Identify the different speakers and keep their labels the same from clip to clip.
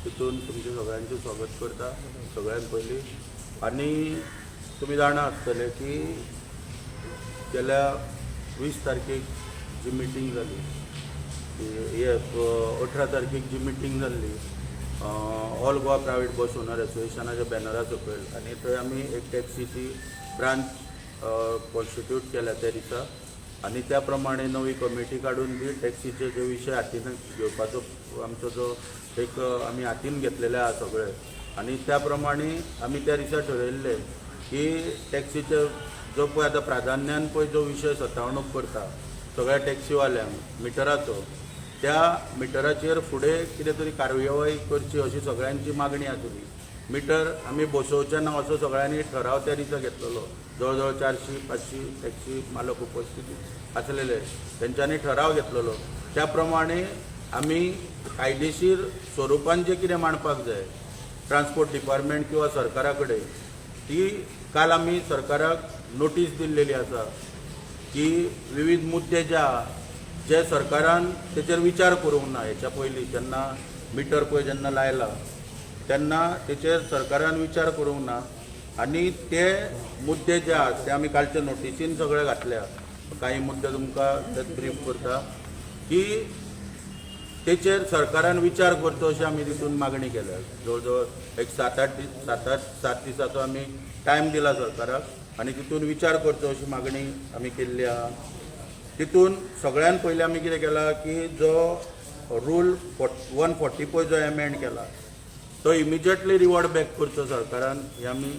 Speaker 1: तितून तुमचे सगळ्यांचे स्वागत करता सगळ्यांत पयलीं। आनी तुमी जाणा आसतले की गेल्या 20 तारखेक जी मिटींग जाली, 18 तारखेक जी मिटींग जाल्ली ऑल गोवा प्रायवेट बस ओनर एसोसिएशनाच्या बॅनरा सकयल, आनी थंय आमी एक टॅक्सीची ब्रांच कॉन्स्टिट्यूट केल्या त्या दिसा, आनी त्या प्रमाणे नवी कमिटी काडून बी टॅक्सीचे जे विशय हातीन घेवपाचो आमचो जो एक आमी हातीन घेतलेले आहा सगळे, आनी त्या प्रमाणे आमी त्या दिसा ठरयल्ले की टॅक्सीचे जो पळय आतां प्राधान्यान पळय जो विशय सतावणूक करता सगळ्या टॅक्सीवाल्यांक मिटराचो, त्या मिटराचेर फुडें कितें तरी कार्यवाही करची अशी सगळ्यांची मागणी आसली। मिटर आमी बसोवचे ना असो सगळ्यांनी ठराव त्या दिसा घेतलेलो। जवळ जवळ 400-500 टॅक्सी मालक उपस्थित आसलेले, तेंच्यांनी ठराव घेतलेलो। त्या प्रमाणे आमी कायदेशीर स्वरुपान जे कितें मांडपाक जाय ट्रान्सपोर्ट डिपार्टमेंट किंवा सरकारा कडेन, ती काल आमी सरकाराक नोटीस दिल्लेली आसा की विविध मुद्दे जे सरकारान तेचेर विचार करूंक ना। हेच्या पयलीं जेन्ना मिटर पळय जेन्ना लायला तेन्ना तेचेर सरकारान विचार करूंक ना, आनी ते मुद्दे जे आहात ते आमी कालच्या नोटिसीन सगळे घातल्या। काही मुद्दे तुमकां तेच ब्रीफ करता की तेचेर सरकारान विचार करचो अशी आमी तितून मागणी केल्या। जवळ जवळ एक 7 दिसाचो आमी टायम दिला सरकाराक, आनी तितून विचार करचो अशी मागणी आमी केल्ली आहा। तितून सगळ्यान पयलीं आमी कितें केलां की जो रूल 140 पळय जो एमेंड केला तो इमिजिएटली रिवर्ट बॅक करचो सरकारान, ही आमी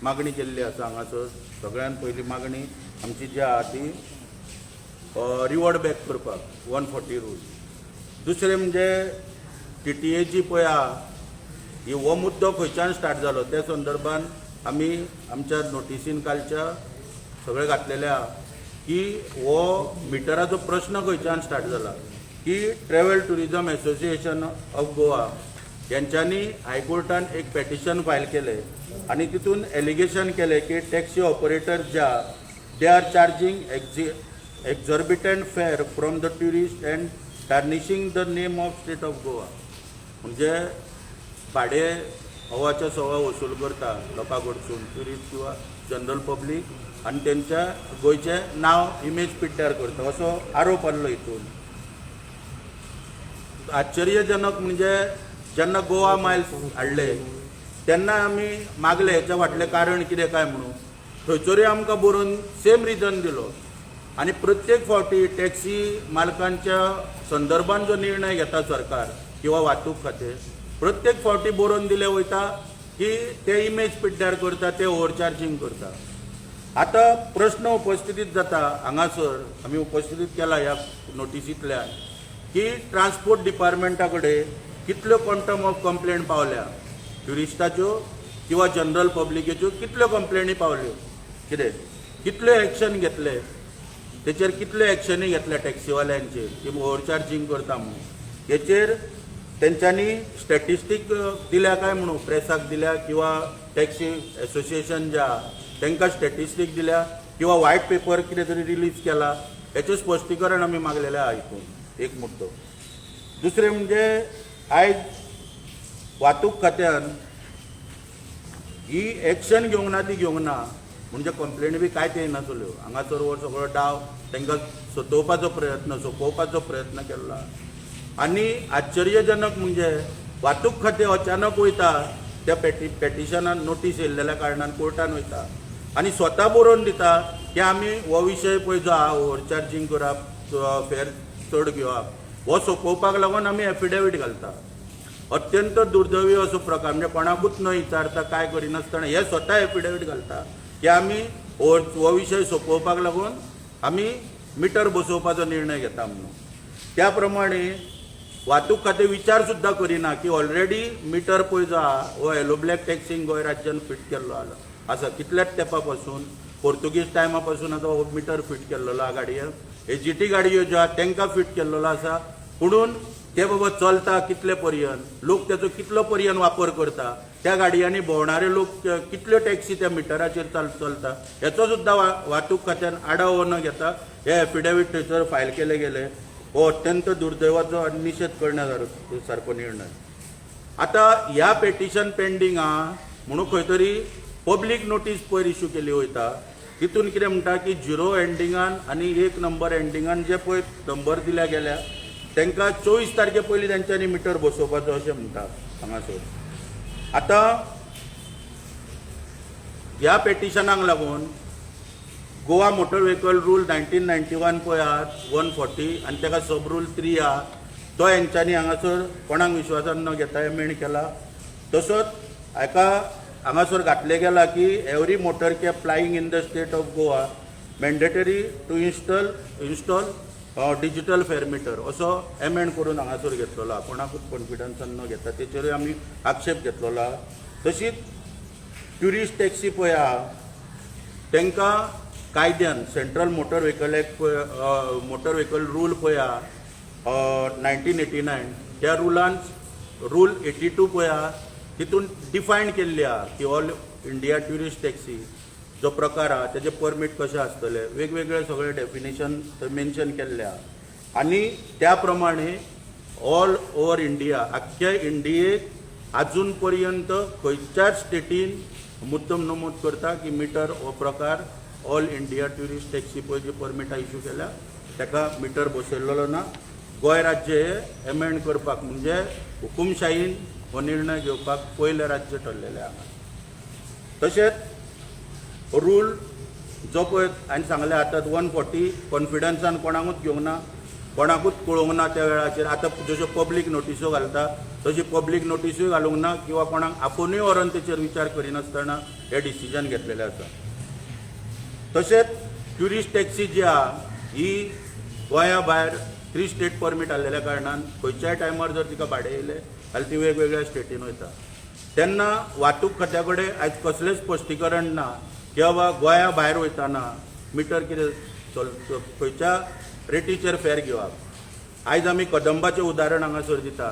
Speaker 1: मागणी केल्ली आसा हांगासर। सगळ्यान पयली मागणी आमची जी आहा ती रिवर्ट बॅक करपाक 140 रूल। दुसरें म्हणजे TTA जी पळय आहा ही हो मुद्दो खंयच्यान स्टार्ट जालो त्या संदर्भान आमी आमच्या नोटिसीन कालच्या सगळे घातलेले आहा की हो मिटराचो प्रश्न खंयच्यान स्टार्ट जाला की travel tourism association of Goa यांच्यांनी हायकोर्टान एक पेटिशन फायल केले, आनी तितून एलिगेशन केले की टॅक्सी ऑपरेटर ज्या they are charging exorbitant fare from the tourist and tarnishing the name of state of Goa. म्हणजे भाडें हवाच्या सवा वसूल करता लोकां कडसून, ट्युरिस्ट किंवा जनरल पब्लीक, आनी तेंच्या गोंयचें नांव इमेज पिड्ड्यार करता असो आरोप आसलो हितून। आश्चर्यजनक म्हणजे जेन्ना गोवा मायल्स हाडले तेन्ना आमी मागले हेच्या फाटलें कारण कितें काय म्हणून, थंयसरूय आमकां बरोवन सेम रिजन दिलो। आनी प्रत्येक फावटी टॅक्सी मालकांच्या संदर्भान जो निर्णय घेता सरकार किंवा वाहतूक खातें, प्रत्येक फावटी बरोवन दिले वयता की ते इमेज पिड्ड्यार करता, ते ओव्हरचार्जींग करता। आतां प्रश्न उपस्थितीत जाता हांगासर आमी उपस्थितीत केला ह्या नोटिसींतल्यान की ट्रान्सपोर्ट डिपार्टमेंटा कडेन कितल्यो क्वांटम ऑफ कंप्लेंट पावल्या, ट्युरिस्टाच्यो किंवा जनरल पब्लिकेच्यो कितल्यो कंप्लेनी पावल्यो, कितल्यो एक्शन घेतले, तेचेर कितल्यो एक्शनी घेतल्या टॅक्सीवाल्यांचेर की ओव्हरचार्जींग करता म्हणून। हेचेर तेंच्यांनी स्टॅटिस्टीक दिल्या काय म्हणून प्रेसाक दिल्या किंवा टॅक्सी एसोसिएशन जे आहा तांकां स्टॅटिस्टीक दिल्या किंवा व्हायट पेपर कितें तरी रिलीज केला, हेचें स्पश्टीकरण आमी मागलेलें आहा हितून एक मुद्दो। दुसरें म्हणजे आयज वाहतूक खात्यान ही एक्शन घेवंक ना ती घेवंक ना, म्हणजे कंप्लेनी बी कांयच येनासल्यो। हांगासर हो सगळो डाव तांकां सोंपोवपाचो प्रयत्न केल्लो। आनी आश्चर्यजनक म्हणजे वाहतूक खातें अचानक वयता त्या पेटिशनान नोटीस येयल्लेल्या कारणान कोर्टान वयता आनी स्वता बरोवन दिता की आमी हो विशय पळय जो आहा ओव्हरचार्जींग करप, फेर चड घेवप, हो सोंपोवपाक लागून आमी एफिडेवीट घालता। अत्यंत दुर्दैवी असो प्रकार, म्हणजे कोणाकूच न विचारता काय करिनासतना हे स्वता एफिडेवीट घालता की आमी हो विशय सोंपोवपाक लागून आमी मिटर बसोवपाचो निर्णय घेता म्हणून। त्या प्रमाणे वाहतूक खातें विचार सुद्दां करिना की ऑलरेडी मिटर पळय जो आहा हो येलो ब्लॅक टॅक्सींक गोंय राज्यान फिट केल्लो आसा। कितल्याच तेंपा पासून पोर्तुगीज टायमा पासून आतां हो मिटर फिट केल्लो आहा गाडयेक। एजीटी गाडयो ज्यो आहा तांकां फिट केल्लो आसा, पुणून ते बाबा चलता कितले पर्यंत, लोक त्याचो कितलो पर्यंत वापर करता, त्या गाडयांनी भोंवणारे लोक कितल्यो टॅक्सी त्या मिटराचेर चलता हेचो सुद्दां वाहतूक खात्यान आढावो न घेता हे एफिडेवीट थंयसर फायल केले गेले। हो अत्यंत दुर्दैवाचो आनी निशेध करण्यासारको निर्णय। आता ह्या पेटिशन पेंडींग आहा म्हणून खंय तरी पब्लीक नोटीस पयर इश्यू केली वयता. तितून कितें म्हणटा की 0 एंडिंगान आनी 1 नंबर एंडिंगान जे पळय नंबर दिल्या गेल्या तांकां 24 तारखे पयलीं तांच्यांनी मिटर बसोवपाचो अशें म्हणटा हांगासर. आतां ह्या पेटिशनाक लागून गोवा मोटर व्हेकल रूल 1991 पळय आहा 140 आनी ताका सब रूल 3 आहा तो हेंच्यांनी हांगासर कोणाक विश्वासान न घेता एमेंड केला. तसोच हाका हांगासर घातले गेला की every motor cab flying in the state of Goa mandatory to install digital fare meter असो एमेंड करून हांगासर घेतलेलो आहा. कोणाकूच कॉन्फिडन्सान न घेता तेचेरूय आमी आक्षेप घेतलेलो आहा. तशीच ट्युरिस्ट टॅक्सी पळय आहा तांकां कायद्यान central motor vehicle act motor vehicle rule पळय आहा 1989 त्या रुलान रूल 82 पळय आहा तितून डिफायन केल्ली आहा की ऑल इंडिया ट्युरिस्ट टॅक्सी जो प्रकार आहा तेजे परमीट कशें आसतले वेगवेगळे सगळे डेफिनेशन मेन्शन केल्ले आहा. आनी त्या प्रमाणे ऑल ओवर इंडिया आख्ख्या इंडियेक आजून पर्यंत खंयच्याच स्टेटीन मुद्दम नमूद करता की मिटर हो प्रकार ऑल इंडिया ट्युरिस्ट टॅक्सी पळय जी परमिटां इश्यू केल्या ताका मिटर बसयल्लो ना. गोंय राज्य हे एमेंड करपाक म्हणजे हुकुमशाहीन हो निर्णय घेवपाक पयले राज्य ठरलेले आहा. तशेंच रूल जो पळय हांवें सांगले आतां 140 कॉन्फिडन्सान कोणाकूच घेवंक ना कोणाकूच कळोवंक ना त्या वेळाचेर. आतां जश्यो पब्लीक नोटिसो घालता तशी पब्लीक नोटिसूय घालूंक ना किंवा कोणाक आपुणूय व्हरून तेचेर विचार करिनासतना हे डिसिजन घेतलेलें आसा. तशेंच ट्युरिस्ट टॅक्सी जी आहा ही गोंया भायर 3 स्टेट परमीट आसलेल्या कारणान खंयच्याय टायमार जर तिका भाडें येयलें जाल्यार ती वेगवेगळ्या स्टेटीन वयता. तेन्ना वाहतूक खात्या कडेन आयज कसलेंच स्पश्टीकरण ना की बाबा गोंया भायर वयताना मिटर कितें खंयच्या रेटीचेर फेर घेवप. आयज आमी कदंबाचें उदाहरण हांगासर दिता.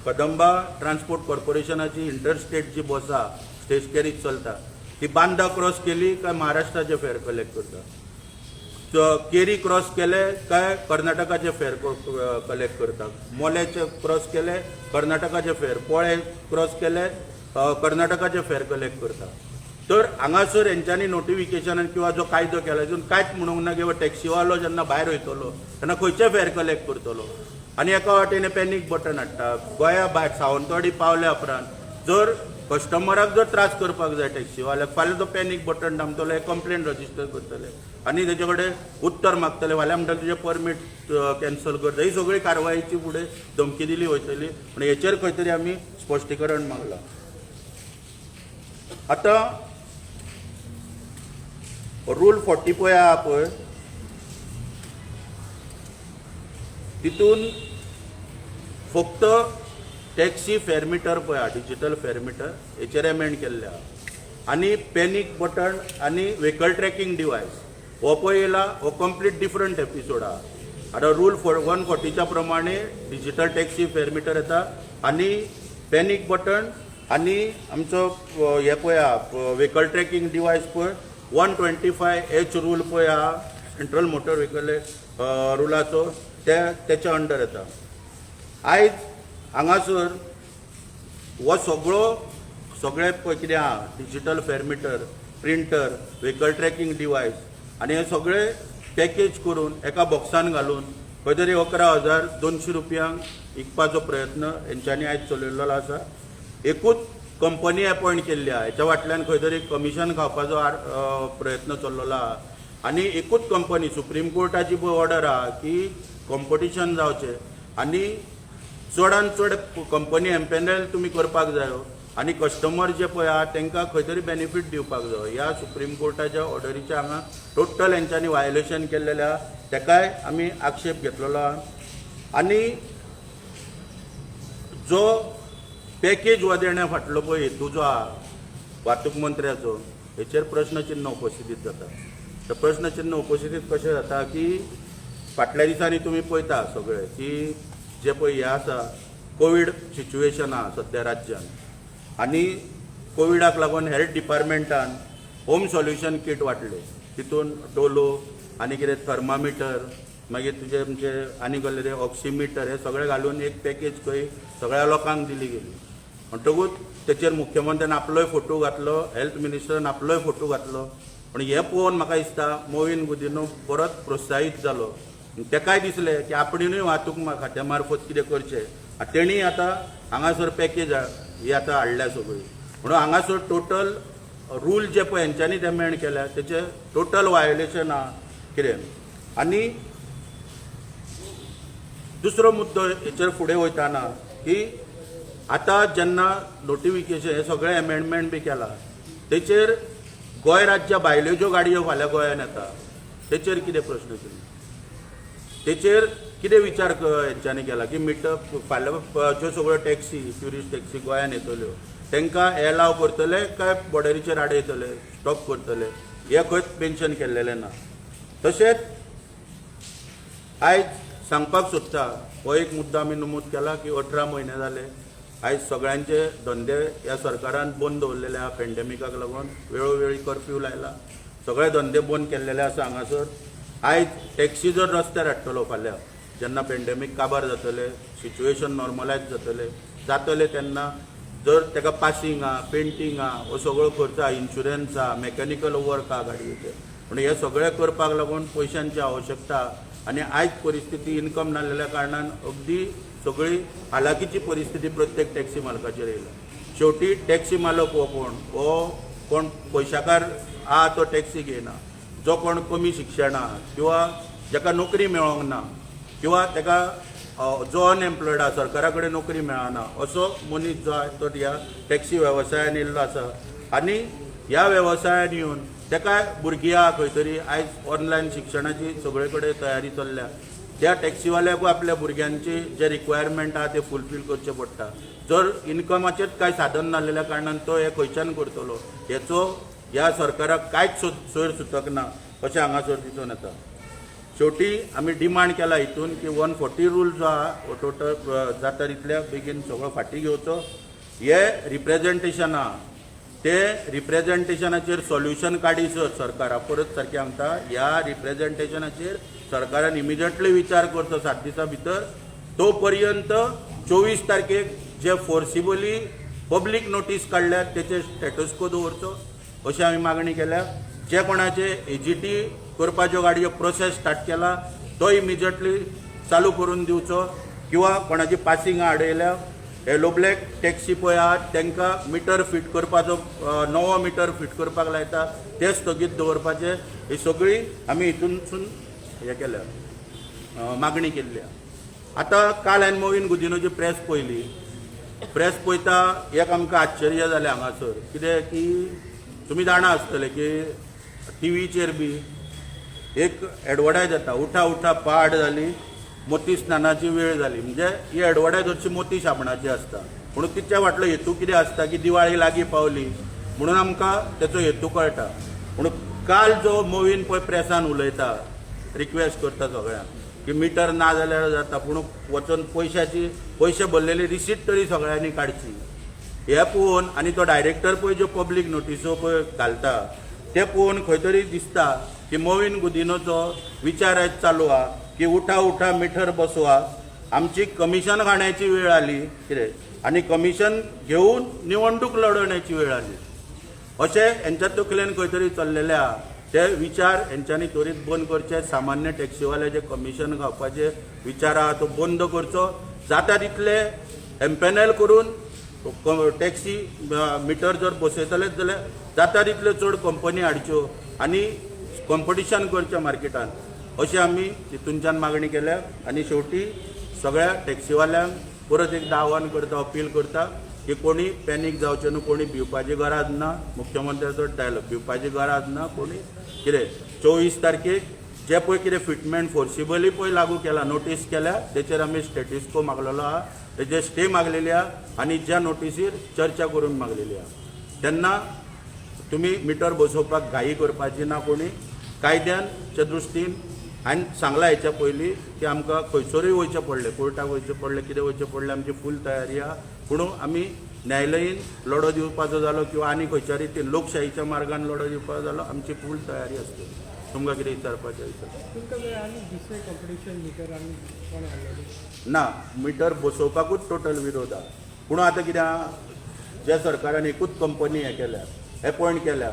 Speaker 1: कदंबा ट्रान्सपोर्ट कॉर्पोरेशनाची इंटरस्टेट जी बस आहा स्टेशकॅरीज चलता ती बांदा क्रॉस केली काय महाराष्ट्राचे फेर कलेक्ट करता. केरी क्रॉस केले काय कर्नाटकाचे फेर कलेक्ट करता. मोलेचे क्रॉस केले कर्नाटकाचे फेर. पोळे क्रॉस केले कर्नाटकाचे फेर कलेक्ट करता. तर हांगासर हेंच्यांनी नोटिफिकेशनान किंवा जो कायदो केला तितून कांयच म्हणूंक ना की टॅक्सीवालो जेन्ना भायर वयतलो तेन्ना खंयचे फेर कलेक्ट करतलो. आनी एका वाटेन पॅनीक बटन हाडटा. गोंया भायर सावंतवाडी पावल्या उपरांत जर कस्टमराक जर त्रास करपाक जाय टॅक्सीवाल्याक फाल्यां तो पॅनीक बटन दामतलो कंप्लेंट रजिस्टर करतले आनी तेजे कडेन उत्तर मागतले फाल्यां म्हणटा तुजें परमीट कॅन्सल करता. ही सगळी कारवायेची फुडें धमकी दिली वयतली. पूण हेचेर खंय तरी आमी स्पश्टीकरण मागलां. आतां रूल 40 पळय आहा पळय तितून फक्त टॅक्सी फेर मिटर पळय आहा डिजिटल फेर मिटर हेचेर एमेंड केल्ले आहा. आनी पॅनीक बटन आनी व्हेकल ट्रॅकिंग डिवायस हो पळय येयला हो कंप्लीट डिफरंट एपिसोड आहा. आतां रूल 140च्या प्रमाणे डिजिटल टॅक्सी फेर मिटर येता आनी पॅनीक बटन आनी आमचो हे पळय आहा व्हेकल ट्रॅकिंग डिवायस पळय 125H रूल पळय आहा सेंट्रल मोटर व्हेकल रुलाचो तेच्या अंडर येता. आयज हांगासर हो सगळे पळय कितें आहा digital fare metre printer vehicle tracking डिवायस आनी हे सगळे पॅकेज करून एका बॉक्सान घालून खंय तरी 11,200 रुपयांक विकपाचो प्रयत्न हेंच्यांनी आयज चलयल्लो आसा. एकूच कंपनी अपॉयंट केल्ली आहा. हेच्या फाटल्यान खंय तरी कमिशन खावपाचो प्रयत्न चल्लेलो आहा. आनी एकूच कंपनी सुप्रीम कोर्टाची पळय ऑर्डर आहा की कॉम्पिटिशन जावचें आनी चडान चड कंपनी एम्पॅनल तुमी करपाक जायो आनी कस्टमर जे पळय आहा तांकां खंय तरी बेनिफीट दिवपाक जायो. ह्या सुप्रीम कोर्टाच्या ऑर्डरीचें हांगा टोटल हेंच्यांनी वायोलेशन केल्लेलें आहा. ताकाय आमी आक्षेप घेतलेलो आहा. आनी जो पॅकेज हो देण्या फाटलो पळय हेतू जो आहा वाहतूक मंत्र्याचो हेचेर प्रश्नचिन्ह उपस्थितीत जाता. तर प्रश्नचिन्ह उपस्थितीत कशें जाता की फाटल्या दिसांनी तुमी पळयता सगळे की जे पळय हे आसा कोवीड सिच्युएशन आहा सद्या राज्यान आनी कोविडाक लागून हेल्थ डिपार्टमेंटान होम सॉल्युशन किट वाटले. तितून डोलो आनी कितें थर्मामिटर मागीर तुजे म्हणजे आनी कसले ऑक्सिमिटर हे सगळे घालून एक पॅकेज खंय सगळ्या लोकांक दिली गेली. म्हणटकूच तेचेर मुख्यमंत्र्यान आपलोय फोटो घातलो, हेल्थ मिनिस्टरान आपलोय फोटो घातलो. पण हे पळोवन म्हाका दिसता मोविन गुदिन्हो परत प्रोत्साहीत जालो. ताकाय दिसलें की आपणूय वाहतूक खात्या मार्फत कितें करचें. तेणी आतां हांगासर पॅकेज ही आतां हाडल्या सगळी. म्हणून हांगासर टोटल रूल जे पळय हेंच्यांनी एमेंड केल्या तेचे टोटल वायोलेशन आहा कितें. आनी दुसरो मुद्दो हेचेर फुडें वयताना की आतां जेन्ना नोटिफिकेशन हे सगळे एमेंडमेंट बी केला तेचेर गोंय राज्या भायल्यो ज्यो गाडयो फाल्यां गोंयांत येता तेचेर कितें प्रश्न केले, तेचेर कितें विचार हेंच्यांनी केला की मिटर फाल्यां ज्यो सगळ्यो टॅक्सी ट्युरिस्ट टॅक्सी गोंयांत येतल्यो तांकां एलाव करतले काय बॉर्डरीचेर आडयतले, स्टॉप करतले, हे खंयच मेन्शन केल्लेलें ना. तशेंच आयज सांगपाक सोदता हो एक मुद्दो आमी नमूद केला की 18 म्हयने जाले आयज सगळ्यांचे धंदे ह्या सरकारान बंद दवरलेले आहा. पॅन्डेमिकाक लागून वेळोवेळी कर्फ्यू लायला, सगळे धंदे बंद केल्लेले आसा हांगासर. आयज टॅक्सी जर रस्त्यार हाडटलो फाल्यां जेन्ना पॅन्डेमीक काबार जातले, सिच्युएशन नॉर्मलायज जातले तेन्ना जर ताका पासींग आहा, पेंटींग आहा, हो सगळो खर्च आहा, इन्शुरन्स आहा, मॅकॅनिकल वर्क आहा गाडयेचें. म्हणून हे सगळे करपाक लागून पयशांची आवश्यकता. आनी आयज परिस्थिती इन्कम नासलेल्या कारणान अगदी सगळी हालाकीची परिस्थिती प्रत्येक टॅक्सी मालकाचेर येयला. शेवटी टॅक्सी मालक हो कोण पयशाकार आहा तो टॅक्सी घेयना, जो कोण कमी शिक्षण आहा किंवा जाका नोकरी मेळोंक ना किंवा ताका जो अनएम्प्लॉयड आहा, सरकारा कडेन नोकरी मेळना असो मनीस जो आहे तो ह्या टॅक्सी वेवसायान येयल्लो आसा. आनी ह्या वेवसायान येवन ताका भुरगीं आहा खंय तरी आयज ऑनलायन शिक्षणाची सगळे कडेन तयारी चल्ल्या. त्या टॅक्सीवाल्याकूय आपल्या भुरग्यांची जे रिक्वायरमेंट आहा ते फुलफील करचे पडटा. जर इन्कमाचेंच कांय साधन नासलेल्या कारणान तो हे खंयच्यान करतलो हेचो ह्या सरकाराक कांयच सोयर सुतक ना अशें हांगासर दिसून येता. शेवटी आमी डिमांड केला हितून की 140 रूल जो आहा हो टोटल जाता तितल्या बेगीन सगळो फाटीं घेवचो. हे रिप्रेझेंटेशन आहा ते रिप्रेझेंटेशनाचेर सोल्युशन काडीसर सरकारा परत सारकें सांगता ह्या रिप्रेझेंटेशनाचेर सरकारान इमिजिएटली विचार करचो 7 दिसां भितर. तो पर्यंत 24 तारखेक जे फोर्सिबली पब्लीक नोटीस काडल्यात तेचे स्टेटस को दवरचो अशी आमी मागणी केल्या. जे कोणाचे एजीटी करपाच्यो गाडयो प्रोसेस स्टार्ट केला तो इमिजिएटली चालू करून दिवचो किंवा कोणाची पासींग आडयल्या हे लो ब्लॅक टॅक्सी पळय आहात तांकां मिटर फिट करपाचो नवो मिटर फिट करपाक लायता ते स्थगीत दवरपाचे. ही सगळी आमी हितूनसून हे केल्या मागणी केल्ली. आतां काल हांवें मोविन गुदिन्होची प्रेस पळयली. प्रेस पळयता एक आमकां आश्चर्य जालें हांगासर कितें की तुमी जाणा आसतले की टीव्हीचेर बी एक एडवर्टायज येता उठा उठा पहाट जाली मोती स्नानाची वेळ जाली. म्हणजे ही एडवर्टायज हरशी मोती शाबणाची आसता. म्हणून तिच्या फाटलो हेतू कितें आसता की दिवाळी लागीं पावली म्हणून आमकां तेचो हेतू कळटा. म्हणून काल जो मोविन पळय प्रेसान उलयता रिक्वेस्ट करता सगळ्यांक की मिटर ना जाल्यार जाता पूण वचून पयशे भरलेली रिसीट तरी सगळ्यांनी काडची. हे पळोवन आनी तो डायरेक्टर पळय ज्यो पब्लीक नोटिसो पळय घालता ते पळोवन खंय तरी दिसता की मोविन गुदिन्होचो विचार आयज चालू आहा की उठा उठा मिटर बसवा. आमची कमिशन खाण्याची वेळ आली कितें आनी कमिशन घेवन निवडणूक लडोवण्याची वेळ आली अशें हेंच्या तकलेन खंय तरी चल्लेले आहा. ते विचार हेंच्यांनी त्वरीत बंद करचे. सामान्य टॅक्सीवाले जे कमिशन खावपाचे विचार आहा तो बंद करचो. जाता तितले एम्पॅनल करून टॅक्सी मिटर जर बसयतलेच जाल्यार जाता तितल्यो चड कंपनी हाडच्यो आनी कॉम्पिटिशन करचें मार्केटान अशी आमी तितूनच्यान मागणी केल्या. आनी शेवटी सगळ्या टॅक्सीवाल्यांक परत एकदां आव्हान करता अपील करता की कोणी पॅनीक जावचें न्हू, कोणी भिवपाची गरज ना. मुख्यमंत्र्याचो डायलॉग भिवपाची गरज ना. कोणी कितें 24 तारखेक जे पळय कितें फिटमेंट फोर्सिबली पळय लागू केला नोटीस केल्या तेचेर आमी स्टेटस को मागलेलो आहा, तेजे स्टे मागलेली आहा आनी ज्या नोटीसीर चर्चा करून मागलेली आहा. तेन्ना तुमी मिटर बसोवपाक घाई करपाची ना. कोणी कायद्याच्या दृश्टीन हांवें सांगला हेच्या पयलीं की आमकां खंयसरूय वयचें पडलें, कोर्टाक वयचें पडलें, कितें वयचें पडलें, आमची फूल तयारी आहा. पूण आमी न्यायालयीन लढो दिवपाचो जालो किंवा आनी खंयच्या रितीन लोकशाहीच्या मार्गान लढो दिवपाचो जालो आमची फूल तयारी आसतली. तुमकां कितें विचारपाचें ना. मिटर बसोवपाकूच टोटल विरोध आहा. पूण आतां कितें आहा ज्या सरकारान एकूच कंपनी हे केल्या अपॉयंट केल्या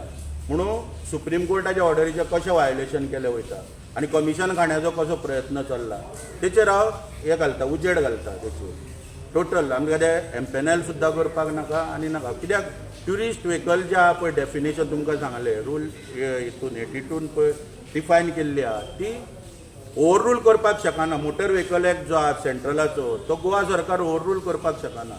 Speaker 1: म्हणून सुप्रीम कोर्टाच्या ऑर्डरीचें कशें वायोलेशन केलें वयता आनी कमिशन खाण्याचो कसो प्रयत्न चल्ला तेचेर हांव हे घालता उजेड घालता तेचेर टोटल आमकां ते एम्पेनल सुद्दां करपाक नाका आनी नाका कित्याक ट्युरिस्ट व्हेकल जे आहा पळय डेफिनेशन तुमकां सांगलें रूल हितून पळय डिफायन केल्ली आहा ती ओवर रूल करपाक शकना मोटर व्हेकल एक्ट जो आहा सेंट्रलाचो तो गोवा सरकार ओवर रूल करपाक शकना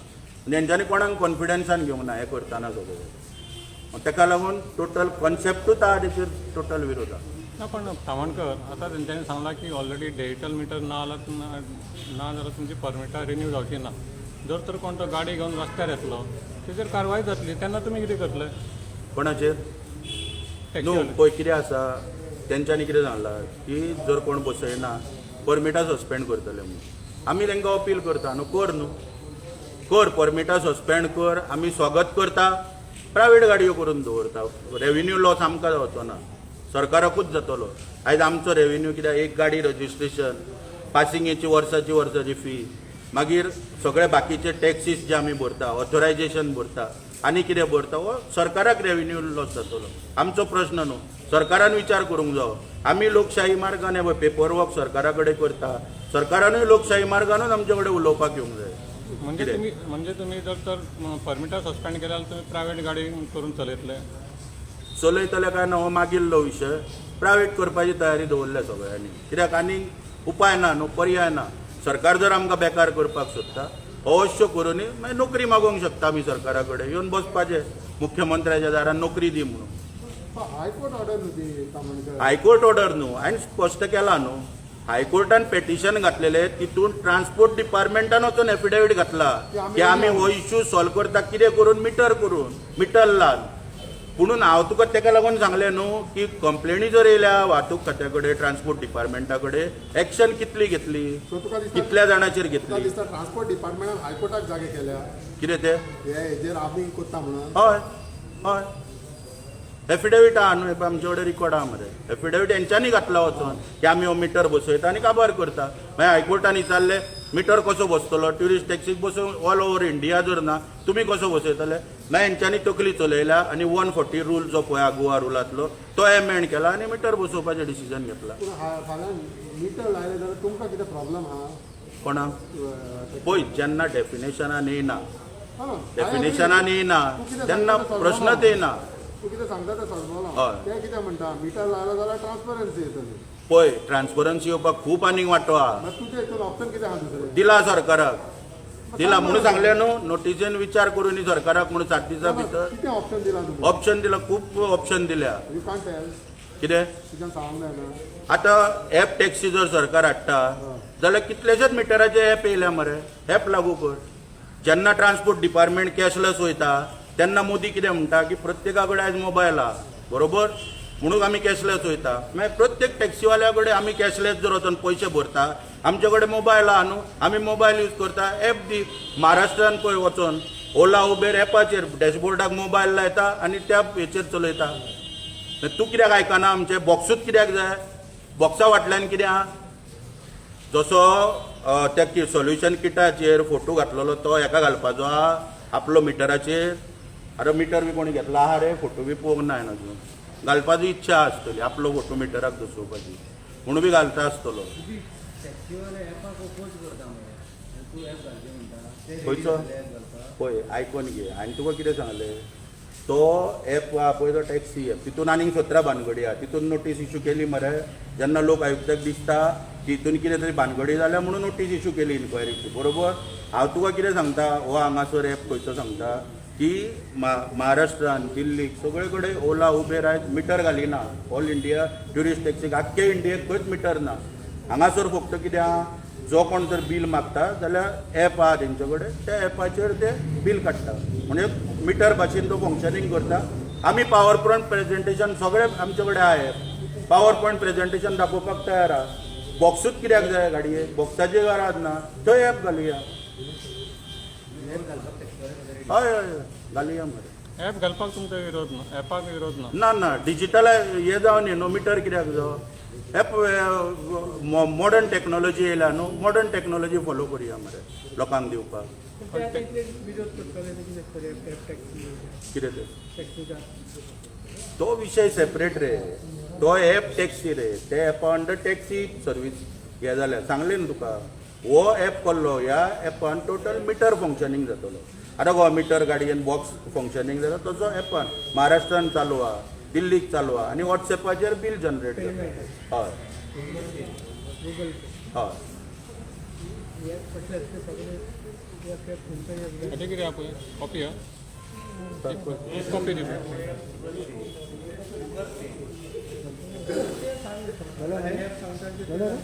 Speaker 1: तेंच्यांनी कोणाक कॉन्फिडन्सान घेवंक ना हें करतना सगळें ताका लागून टोटल कॉन्सेप्टूच आहा तेचेर टोटल विरोध आहा
Speaker 2: ना पण सावणकर आता तेंच्यांनी सांगला की ऑलरेडी डिजिटल मिटर ना जाल्यार तुमची परमिटां रिन्यू जावची ना जर तर कोण तो गाडी घेवन रस्त्यार येतलो तेचेर कारवाय जातली तेन्ना तुमी कितें करतले
Speaker 1: कोणाचेर न्हू पळय कितें आसा तेंच्यांनी कितें सांगलां की जर कोण बसयना परमिटां सस्पेंड करतले म्हणून आमी तांकां अपील करता न्हू कर परमिटां सस्पेंड कर आमी स्वागत करता प्रायवेट गाडयो करून दवरता रेव्हेन्यू लॉस आमकां जावचो ना सरकाराकूच जातलो आयज आमचो रेव्हेन्यू कित्याक एक गाडी रजिस्ट्रेशन पासिंगेची वर्साची फी मागीर सगळे बाकीचे टॅक्सीस जे आमी भरता ऑथोरायजेशन भरता आनी कितें भरता हो सरकाराक रेव्हेन्यू लॉस जातलो आमचो प्रश्न न्हू सरकारान विचार करूंक जावो आमी लोकशाही मार्गान हे पेपर वर्क सरकारा कडेन करता सरकारानूय लोकशाही मार्गानूच आमचे कडेन उलोवपाक येवंक जाय
Speaker 2: म्हणजे तुम्ही जर तर परमिटां सस्पेंड केल्यार तुमी प्रायवेट गाडी करून चलयतले
Speaker 1: चलयतले काय ना हो मागिल्लो विशय प्रायवेट करपाची तयारी दवरल्या सगळ्यांनी कित्याक आनी उपाय ना न्हू पर्याय ना सरकार जर आमकां बेकार करपाक सोदता अवश्य करून मागीर नोकरी मागोवंक शकता आमी सरकारा कडेन येवन बसपाचें मुख्यमंत्र्याच्या दारान नोकरी दी म्हणून हायकोर्ट ऑर्डर न्हू हांवें स्पश्ट केला न्हू हायकोर्टान पेटिशन घातलेले तितून ट्रान्सपोर्ट डिपार्टमेंटान वचून एफिडेवीट घातला की आमी हो इश्यू सॉल्व करता कितें करून मिटर लावन म्हणून हांव तुका तेका लागून सांगलें न्हू की कंप्लेनी जर येयल्या वाहतूक खात्या कडेन ट्रान्सपोर्ट डिपार्टमेंटा कडेन एक्शन कितली घेतली कितल्या जाणांचेर घेतली
Speaker 3: ट्रान्सपोर्ट डिपार्टमेंटान हायकोर्टाक जागे केल्या
Speaker 1: कितें ते
Speaker 3: हेजेर आमी करता म्हणून
Speaker 1: हय एफिडेवीट आहा न्हू आमचे कडेन रिकॉर्ड आहा मरे एफिडेवीट हेंच्यांनी घातला वचून की आमी हो मिटर बसयता आनी काबार करता मागीर हायकोर्टान विचारले मिटर कसो बसतलो ट्युरिस्ट टॅक्सीक बसोवन ऑल ओवर इंडिया जर ना तुमी कसो बसयतले मागीर हेंच्यांनी तकली चलयल्या आनी 140 रूल जो पळय गोवा रुलांतलो तो एमेंड केला आनी मिटर बसोवपाचें डिसिजन घेतला
Speaker 3: फाल्यां मिटर लायले जाल्यार तुमकां कितें प्रॉब्लेम आहा
Speaker 1: कोणाक पळय जेन्ना डेफिनेशनान येयना तेन्ना प्रश्नच येयना
Speaker 3: तूं कितें सांगता तें समजलो ते कितें म्हणटा मिटर लायलो जाल्यार ट्रान्सपरन्सी येतली
Speaker 1: पळय ट्रान्सपरन्सी येवपाक खूब आनीक वांटो आहा
Speaker 3: तुजें हितून ऑप्शन कितें आहा दुसरें
Speaker 1: दिला सरकाराक दिला म्हणून सांगलें न्हू नोटिसेन विचार करून सरकाराक म्हणून 7 दिसां भितर
Speaker 3: कितें ऑप्शन दिला तुमकां
Speaker 1: ऑप्शन दिला खूब ऑप्शन दिल्या
Speaker 3: यू कांट टेल
Speaker 1: कितें
Speaker 3: तुज्यान सांगूंक जायना
Speaker 1: आतां एप टॅक्सी जर सरकार हाडटा जाल्यार कितलेशेच मिटराचे एप येयल्या मरे एप लागू कर जेन्ना ट्रान्सपोर्ट डिपार्टमेंट कॅशलेस वयता तेन्ना मोदी कितें म्हणटा की प्रत्येका कडेन आयज मोबायल आहा बरोबर म्हणून आमी कॅशलेस वयता मागीर प्रत्येक टॅक्सीवाल्या कडेन आमी कॅशलेस जर वचून पयशे भरता आमचे कडेन मोबायल आहा न्हू आमी मोबायल यूज करता एप दी महाराष्ट्रान पळय वचून ओला उबेर एपाचेर डॅशबोर्डाक मोबायल लायता आनी त्या हेचेर चलयता तूं कित्याक आयकना आमचे बॉक्सूच कित्याक जाय बॉक्सा फाटल्यान कितें आहा जसो त्या सोल्युशन किटाचेर फोटो घातलेलो तो हेका घालपाचो आहा आपलो मिटराचेर अरे मिटर बी कोणी घेतला आहा रे फोटो बी पळोवंक ना हांवें अजून घालपाची इच्छा आसतली आपलो फोटो मिटराक दसोवपाची म्हणून बी घालता आसतलो खंयचो पळय आयकून घे हांवें तुका कितें सांगलें तो एप आहा पळय तो टॅक्सी एप तितून आनीक 17 भानगडी आहा तितून नोटीस इश्यू केली मरे जेन्ना लोक आयुक्ताक दिसता तितून कितें तरी भानगडी जाल्या म्हणून नोटीस इश्यू केली इन्क्वायरीची बरोबर हांव तुका कितें सांगता हो हांगासर एप खंयचो सांगता की महाराष्ट्रान दिल्लीक सगळे कडेन ओला उबेर आयज मिटर घालिना ऑल इंडिया ट्युरिस्ट टॅक्सीक आख्खे इंडियेक खंयच मिटर ना हांगासर फक्त कितें आहा जो कोण जर बील मागता जाल्यार एप आहा तेंचे कडेन त्या एपाचेर ते बील काडटा म्हणजे मिटर भाशेन तो फंक्शनींग करता आमी पावर पॉयंट प्रेजेंटेशन सगळे आमचे कडेन आहा एप पावर पॉयंट प्रेजेंटेशन दाखोवपाक तयार आहा बॉक्सूच कित्याक जाय गाडयेक बॉक्साची गरज ना थंय एप घालुया हय घालुया मरे
Speaker 2: ॲप घालपाक तुमचो विरोध ना, ॲपाक विरोध ना.
Speaker 1: ना ना डिजिटल हे जावन न्ही न्हू मिटर कित्याक जाय एप मॉडर्न टॅक्नॉलॉजी येयला न्हू मॉडर्न टॅक्नॉलॉजी फॉलो करया मरे लोकांक दिवपाक कितें ते तो विशय सेपरेट रे तो एप टॅक्सी रे ते एपा अंडर टॅक्सी सर्वीस हे जाल्यार सांगलें न्ही तुका हो एप केल्लो ह्या एपान टोटल मिटर फंक्शनींग जातलो आतां गो मिटर गाडयेन बॉक्स फंक्शनींग जाता तसो एपान महाराष्ट्रान चालू आहा दिल्लीक चालू आहा आनी वॉट्सॅपाचेर बील जनरेट जाता हय हय
Speaker 2: अशें कितें आहा पळय कॉपी हा एक कॉपी दी
Speaker 3: झालं आहे? झालं?